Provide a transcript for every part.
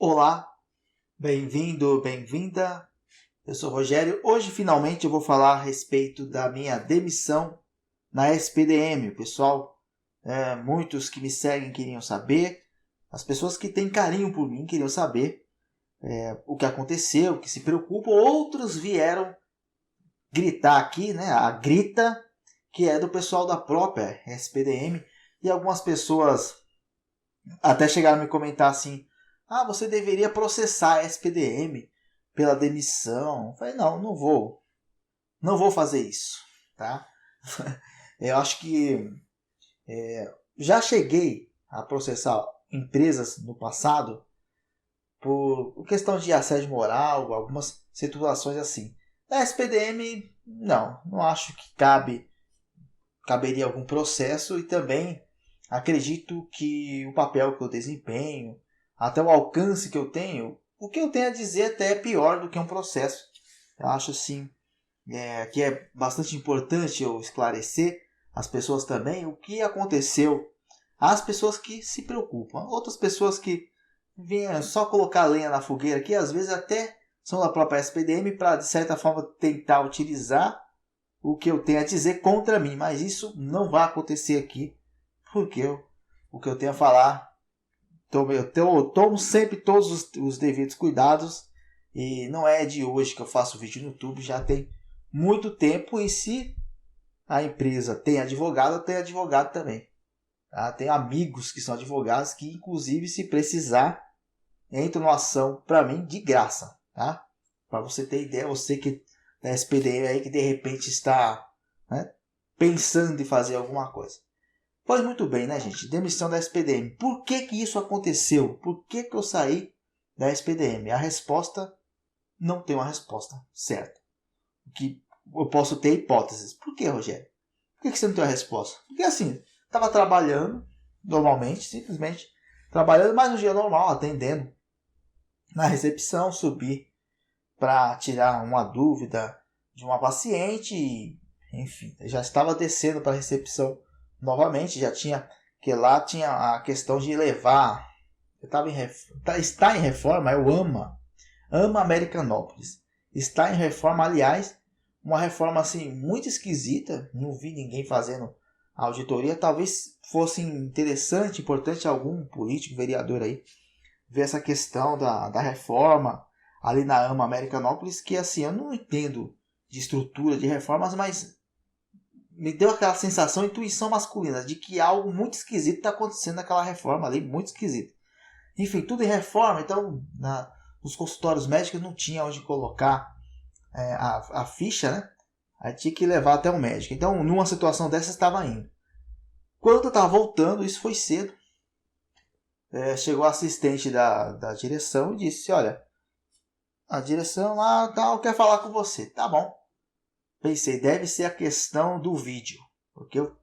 Olá, bem-vindo, bem-vinda. Eu sou o Rogério. Hoje, finalmente, eu vou falar a respeito da minha demissão na SPDM. Pessoal, muitos que me seguem queriam saber, as pessoas que têm carinho por mim queriam saber o que aconteceu, o que se preocupam. Outros vieram gritar aqui, né? A grita, que é do pessoal da própria SPDM. E algumas pessoas até chegaram a me comentar assim: você deveria processar a SPDM pela demissão. Eu falei, não vou. Não vou fazer isso, tá? Eu acho que já cheguei a processar empresas no passado por questão de assédio moral, algumas situações assim. A SPDM, não acho que caberia algum processo, e também acredito que o papel que eu desempenho, até o alcance que eu tenho, o que eu tenho a dizer até é pior do que um processo. Eu acho assim que é bastante importante eu esclarecer as pessoas também o que aconteceu. As pessoas que se preocupam, outras pessoas que vêm só colocar lenha na fogueira, que às vezes até são da própria SPDM para de certa forma tentar utilizar o que eu tenho a dizer contra mim, mas isso não vai acontecer aqui, porque o que eu tenho a falar, eu tomo sempre todos os devidos cuidados, e não é de hoje que eu faço vídeo no YouTube, já tem muito tempo. E se a empresa tem advogado, eu tenho advogado também. Tá? Tenho amigos que são advogados que, inclusive, se precisar, entram numa ação para mim de graça. Tá? Para você ter ideia, você que da SPDM aí que de repente está, né, pensando em fazer alguma coisa. Pois muito bem, né, gente? Demissão da SPDM. Por que isso aconteceu? Por que eu saí da SPDM? A resposta, não tem uma resposta certa. Que eu posso ter hipóteses. Por que, Rogério? Por que você não tem a resposta? Porque assim, estava trabalhando normalmente, simplesmente trabalhando, mas no dia normal, atendendo na recepção, subi para tirar uma dúvida de uma paciente e, enfim, já estava descendo para a recepção novamente, já tinha, que lá tinha a questão de levar, está em reforma, é o AMA Americanópolis, está em reforma, aliás, uma reforma assim muito esquisita, não vi ninguém fazendo auditoria. Talvez fosse interessante, importante algum político, vereador aí ver essa questão da reforma ali na AMA Americanópolis, que assim, eu não entendo de estrutura de reformas, mas me deu aquela sensação, intuição masculina, de que algo muito esquisito está acontecendo naquela reforma ali, muito esquisito. Enfim, tudo em reforma, então nos consultórios médicos não tinha onde colocar a ficha, né? Aí tinha que levar até o médico. Então, numa situação dessa, estava indo. Quando eu estava voltando, isso foi cedo, chegou a assistente da direção e disse: olha, a direção lá tal quer falar com você. Tá bom. Pensei, deve ser a questão do vídeo, porque eu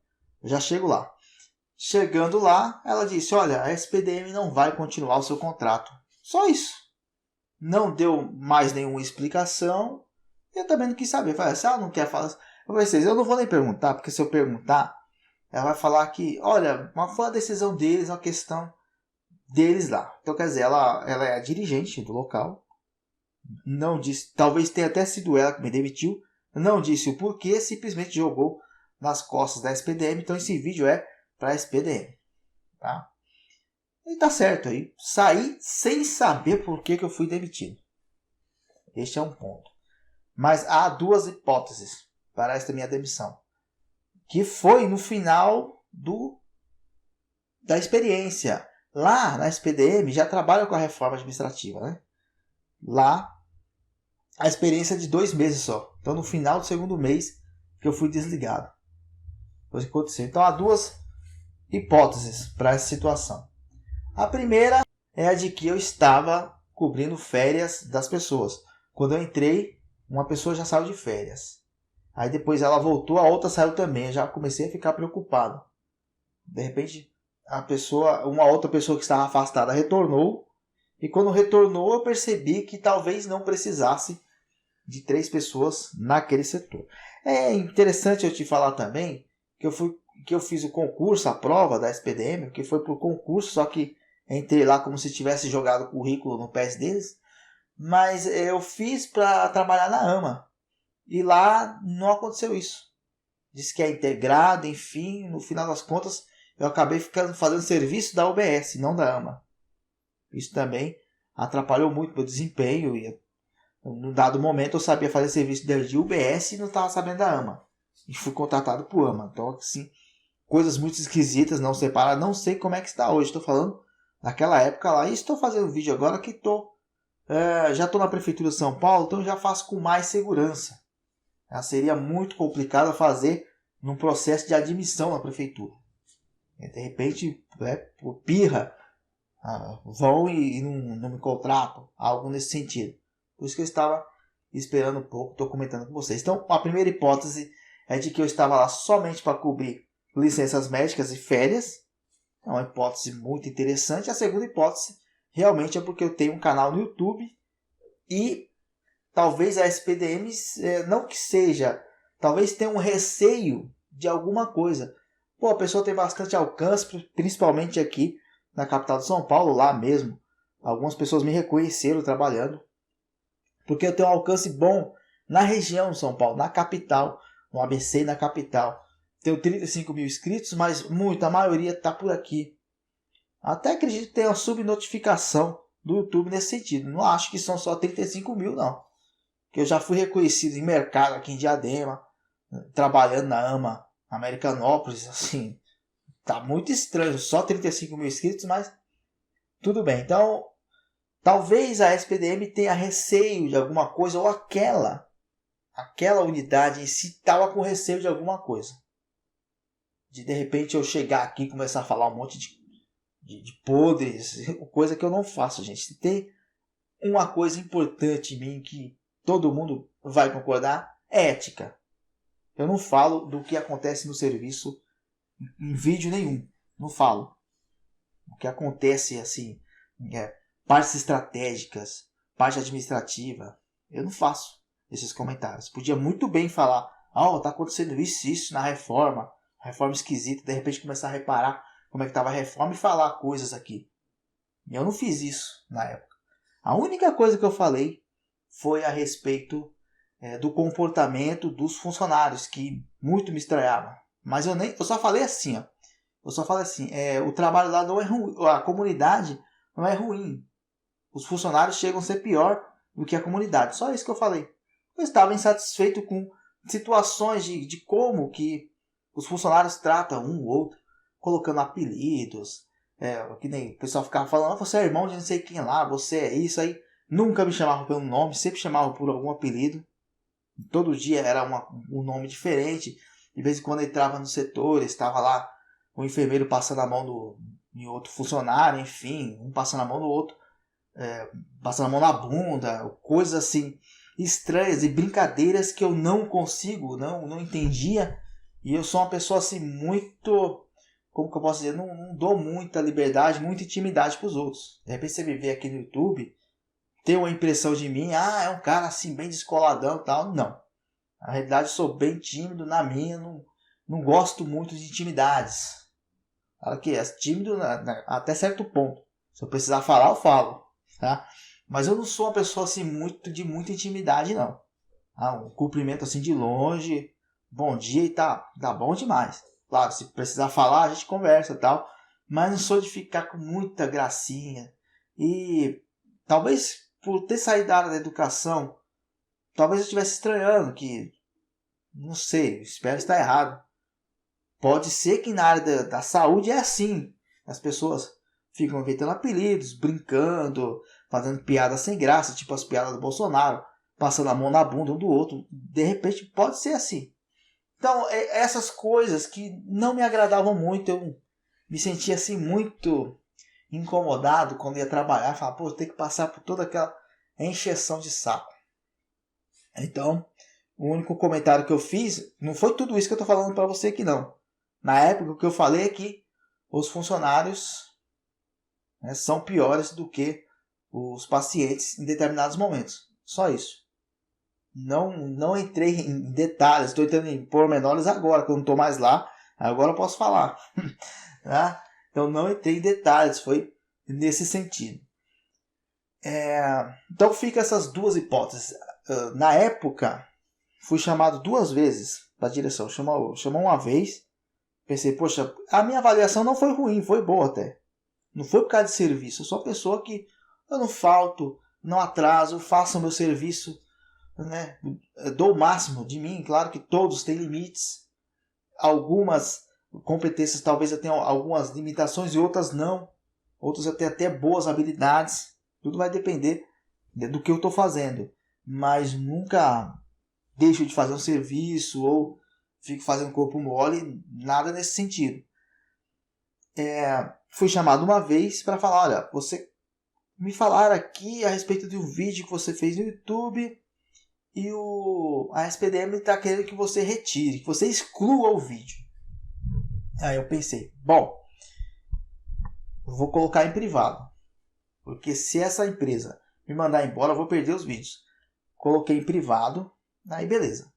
já chego lá. Chegando lá, ela disse: olha, a SPDM não vai continuar o seu contrato. Só isso. Não deu mais nenhuma explicação. Eu também não quis saber. Falei, se ela não quer falar, eu não vou nem perguntar, porque se eu perguntar, ela vai falar que, olha, foi a decisão deles, uma questão deles lá. Então, quer dizer, ela é a dirigente do local. Não disse, talvez tenha até sido ela que me demitiu. Não disse o porquê, simplesmente jogou nas costas da SPDM. Então, esse vídeo é para a SPDM. Tá? E tá certo aí. Saí sem saber por que eu fui demitido. Este é um ponto. Mas há duas hipóteses para esta minha demissão, que foi no final da experiência. Lá na SPDM já trabalham com a reforma administrativa, né? Lá a experiência é de 2 meses só. Então no final do segundo mês que eu fui desligado. Foi o que aconteceu. Então há duas hipóteses para essa situação. A primeira é a de que eu estava cobrindo férias das pessoas. Quando eu entrei, uma pessoa já saiu de férias. Aí depois ela voltou, a outra saiu também. Eu já comecei a ficar preocupado. De repente, uma outra pessoa que estava afastada retornou. E quando retornou, eu percebi que talvez não precisasse de 3 pessoas naquele setor. É interessante eu te falar também que eu fiz o concurso, a prova da SPDM, que foi por concurso, só que entrei lá como se tivesse jogado o currículo no pés deles, mas eu fiz para trabalhar na AMA. E lá não aconteceu isso. Diz que é integrado, enfim, no final das contas eu acabei fazendo serviço da UBS, não da AMA. Isso também atrapalhou muito meu desempenho. E num dado momento eu sabia fazer serviço de UBS e não estava sabendo da AMA. E fui contratado por AMA. Então, assim, coisas muito esquisitas, não separadas. Não sei como é que está hoje. Estou falando daquela época lá. E estou fazendo vídeo agora que já estou na Prefeitura de São Paulo, então já faço com mais segurança. Seria muito complicado fazer num processo de admissão na Prefeitura. De repente, por pirra, vão e não me contratam. Algo nesse sentido. Por isso que eu estava esperando um pouco, estou comentando com vocês. Então, a primeira hipótese é de que eu estava lá somente para cobrir licenças médicas e férias. É uma hipótese muito interessante. A segunda hipótese realmente é porque eu tenho um canal no YouTube e talvez a SPDM, não que seja, talvez tenha um receio de alguma coisa. Pô, a pessoa tem bastante alcance, principalmente aqui na capital de São Paulo, lá mesmo. Algumas pessoas me reconheceram trabalhando, porque eu tenho um alcance bom na região de São Paulo, na capital, no ABC e na capital. Tenho 35 mil inscritos, mas a maioria está por aqui. Até acredito que tem uma subnotificação do YouTube nesse sentido. Não acho que são só 35 mil, não. Que eu já fui reconhecido em mercado aqui em Diadema, trabalhando na AMA Americanópolis, assim, tá muito estranho, só 35 mil inscritos, mas tudo bem. Então, talvez a SPDM tenha receio de alguma coisa, ou aquela unidade em si estava com receio de alguma coisa. De repente eu chegar aqui e começar a falar um monte de podres, coisa que eu não faço, gente. Tem uma coisa importante em mim que todo mundo vai concordar, é ética. Eu não falo do que acontece no serviço em vídeo nenhum. Não falo. O que acontece, assim, partes estratégicas, parte administrativa, eu não faço esses comentários. Podia muito bem falar, tá acontecendo isso na reforma esquisita, de repente começar a reparar como é que estava a reforma e falar coisas aqui. Eu não fiz isso na época. A única coisa que eu falei foi a respeito do comportamento dos funcionários, que muito me estranhava. Mas eu só falei assim, o trabalho lá não é ruim, a comunidade não é ruim. Os funcionários chegam a ser pior do que a comunidade. Só isso que eu falei. Eu estava insatisfeito com situações de como que os funcionários tratam um ou outro, colocando apelidos. Que nem o pessoal ficava falando, você é irmão de não sei quem lá, você é isso aí. Nunca me chamavam pelo nome, sempre chamavam por algum apelido. Todo dia era um nome diferente. De vez em quando entrava no setor, estava lá o enfermeiro passando a mão em outro funcionário, enfim, um passando a mão no outro, passando a mão na bunda, coisas assim estranhas e brincadeiras que eu não consigo, não entendia. E eu sou uma pessoa assim muito, como que eu posso dizer, não dou muita liberdade, muita intimidade para os outros. De repente você me vê aqui no YouTube, tem uma impressão de mim, é um cara assim bem descoladão e tal. Não. Na realidade eu sou bem tímido na minha, não gosto muito de intimidades. Fala que é tímido até certo ponto. Se eu precisar falar, eu falo. Tá? Mas eu não sou uma pessoa assim de muita intimidade, não. Um cumprimento assim de longe, bom dia e tá bom demais. Claro, se precisar falar, a gente conversa e tal. Mas não sou de ficar com muita gracinha. E talvez por ter saído da área da educação, talvez eu estivesse estranhando que, não sei, espero estar errado. Pode ser que na área da saúde é assim. As pessoas ficam inventando apelidos, brincando, fazendo piadas sem graça, tipo as piadas do Bolsonaro, passando a mão na bunda um do outro. De repente pode ser assim. Então, essas coisas que não me agradavam muito, eu me sentia assim muito incomodado quando ia trabalhar. Falava, pô, tem que passar por toda aquela encheção de saco. Então, o único comentário que eu fiz, não foi tudo isso que eu estou falando para você aqui não. Na época, o que eu falei é que os funcionários são piores do que os pacientes em determinados momentos. Só isso. Não entrei em detalhes, estou entrando em pormenores agora, que eu não estou mais lá. Agora eu posso falar. Tá? Então não entrei em detalhes, foi nesse sentido. Então fica essas duas hipóteses. Na época, fui chamado 2 vezes para a direção. Chamou uma vez. Pensei, poxa, a minha avaliação não foi ruim, foi boa até. Não foi por causa de serviço. Eu sou uma pessoa que eu não falto, não atraso, faço o meu serviço, né? Dou o máximo de mim. Claro que todos têm limites. Algumas competências talvez eu tenha algumas limitações e outras não. Outros eu tenho até boas habilidades. Tudo vai depender do que eu estou fazendo. Mas nunca deixo de fazer um serviço ou fico fazendo corpo mole, nada nesse sentido. Fui chamado uma vez para falar, olha, você me falaram aqui a respeito de um vídeo que você fez no YouTube e a SPDM está querendo que você retire, que você exclua o vídeo. Aí eu pensei, bom, vou colocar em privado, porque se essa empresa me mandar embora, eu vou perder os vídeos. Coloquei em privado, aí beleza.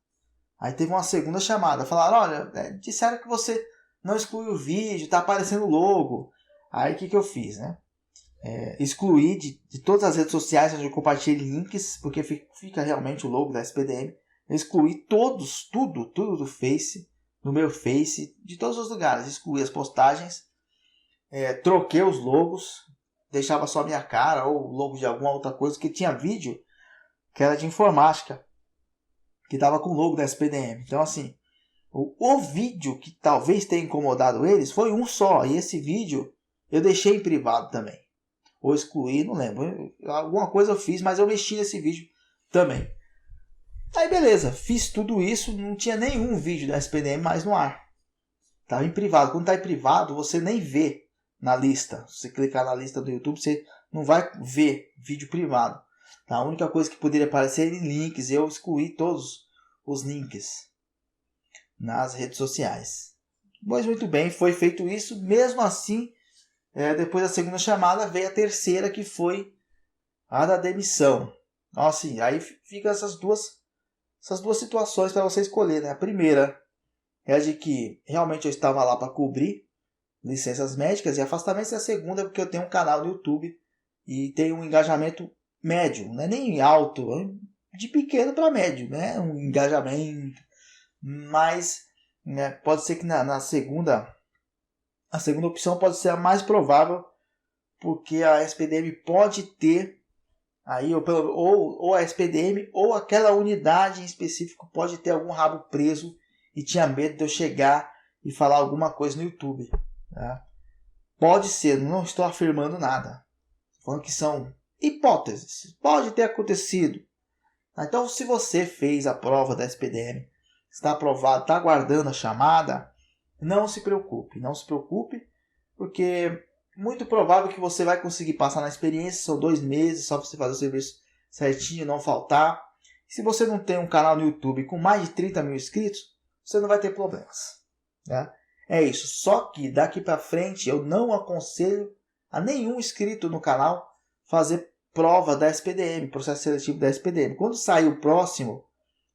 Aí teve uma segunda chamada, falaram, olha, disseram que você não excluiu o vídeo, está aparecendo o logo. Aí o que eu fiz, né? Excluí de todas as redes sociais onde eu compartilhei links, porque fica realmente o logo da SPDM. Eu excluí tudo do Face, no meu Face, de todos os lugares. Excluí as postagens, troquei os logos, deixava só a minha cara ou o logo de alguma outra coisa, porque tinha vídeo que era de informática, que estava com o logo da SPDM. Então assim, o vídeo que talvez tenha incomodado eles foi um só, e esse vídeo eu deixei em privado também. Ou excluí, não lembro. Alguma coisa eu fiz, mas eu mexi nesse vídeo também. Aí beleza, fiz tudo isso, não tinha nenhum vídeo da SPDM mais no ar. Estava em privado. Quando está em privado, você nem vê na lista. Se você clicar na lista do YouTube, você não vai ver vídeo privado. A única coisa que poderia aparecer em links, eu excluí todos os links nas redes sociais. Mas muito bem, foi feito isso. Mesmo assim, depois da segunda chamada, veio a terceira, que foi a da demissão. Nossa, aí fica essas duas situações para você escolher, né? A primeira é a de que realmente eu estava lá para cobrir licenças médicas e afastamentos. E a segunda é porque eu tenho um canal no YouTube e tenho um engajamento médio, não é nem alto, de pequeno para médio, né? Um engajamento. Mas né, pode ser que na segunda... A segunda opção pode ser a mais provável, porque a SPDM pode ter, aí, ou a SPDM ou aquela unidade em específico pode ter algum rabo preso e tinha medo de eu chegar e falar alguma coisa no YouTube. Tá? Pode ser, não estou afirmando nada. Estou falando que são hipóteses. Pode ter acontecido. Então, se você fez a prova da SPDM, está aprovado, está aguardando a chamada... Não se preocupe, porque muito provável que você vai conseguir passar na experiência, são 2 meses, só para você fazer o serviço certinho, não faltar. Se você não tem um canal no YouTube com mais de 30 mil inscritos, você não vai ter problemas. Né? É isso, só que daqui para frente eu não aconselho a nenhum inscrito no canal fazer prova da SPDM, processo seletivo da SPDM. Quando sair o próximo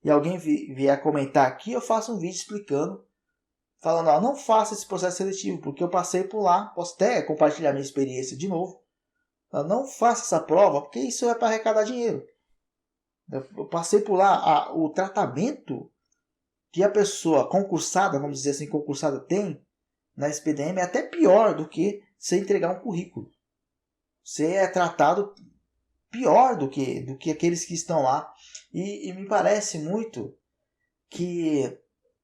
e alguém vier comentar aqui, eu faço um vídeo explicando, falando, não faça esse processo seletivo, porque eu passei por lá, posso até compartilhar minha experiência de novo. Não faça essa prova, porque isso é para arrecadar dinheiro. Eu passei por lá, o tratamento que a pessoa concursada, vamos dizer assim, concursada tem na SPDM é até pior do que você entregar um currículo. Você é tratado pior do que aqueles que estão lá. E me parece muito que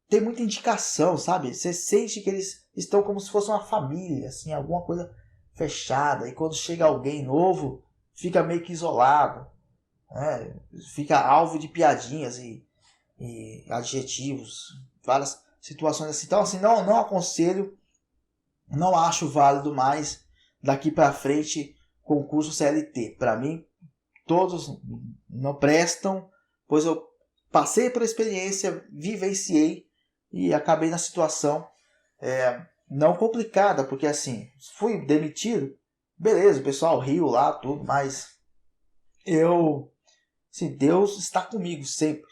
tem muita indicação, sabe? Você sente que eles estão como se fosse uma família, assim, alguma coisa fechada. E quando chega alguém novo, fica meio que isolado, né? Fica alvo de piadinhas e adjetivos, várias situações assim. Então, assim, não aconselho, não acho válido mais daqui para frente concurso CLT. Para mim, todos não prestam, pois eu passei por experiência, vivenciei e acabei na situação não complicada, porque assim, fui demitido, beleza, o pessoal riu lá, tudo, mas Deus está comigo sempre.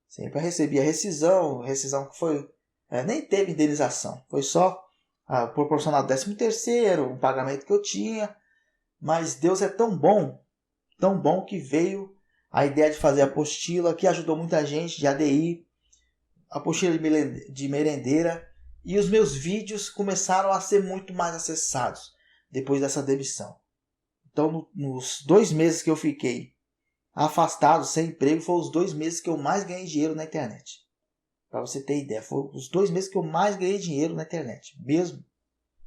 Sempre recebi a rescisão que foi, nem teve indenização, foi só proporcionado 13º, um pagamento que eu tinha. Mas Deus é tão bom que veio a ideia de fazer a apostila, que ajudou muita gente de ADI, apostila de merendeira, e os meus vídeos começaram a ser muito mais acessados depois dessa demissão. Então, nos 2 meses que eu fiquei afastado, sem emprego, foram os 2 meses que eu mais ganhei dinheiro na internet. Para você ter ideia, foram os 2 meses que eu mais ganhei dinheiro na internet. Mesmo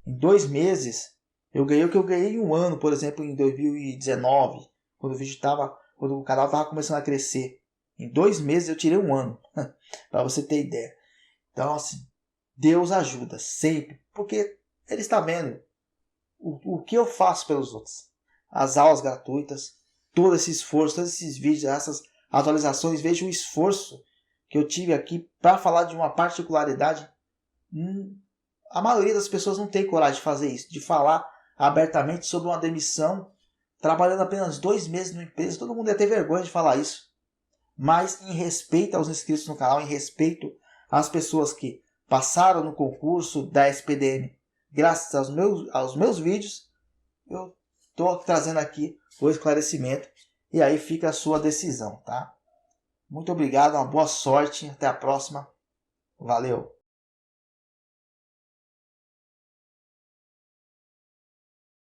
em 2 meses, eu ganhei o que eu ganhei em um ano, por exemplo, em 2019, quando o canal estava começando a crescer. Em 2 meses eu tirei um ano, para você ter ideia. Então, assim, Deus ajuda sempre, porque Ele está vendo o que eu faço pelos outros. As aulas gratuitas, todo esse esforço, todos esses vídeos, essas atualizações, vejo o esforço que eu tive aqui para falar de uma particularidade. A maioria das pessoas não tem coragem de fazer isso, de falar abertamente sobre uma demissão, trabalhando apenas 2 meses numa empresa. Todo mundo ia ter vergonha de falar isso. Mas em respeito aos inscritos no canal, em respeito às pessoas que passaram no concurso da SPDM, graças aos meus vídeos, eu estou trazendo aqui o esclarecimento. E aí fica a sua decisão, tá? Muito obrigado, uma boa sorte, até a próxima. Valeu!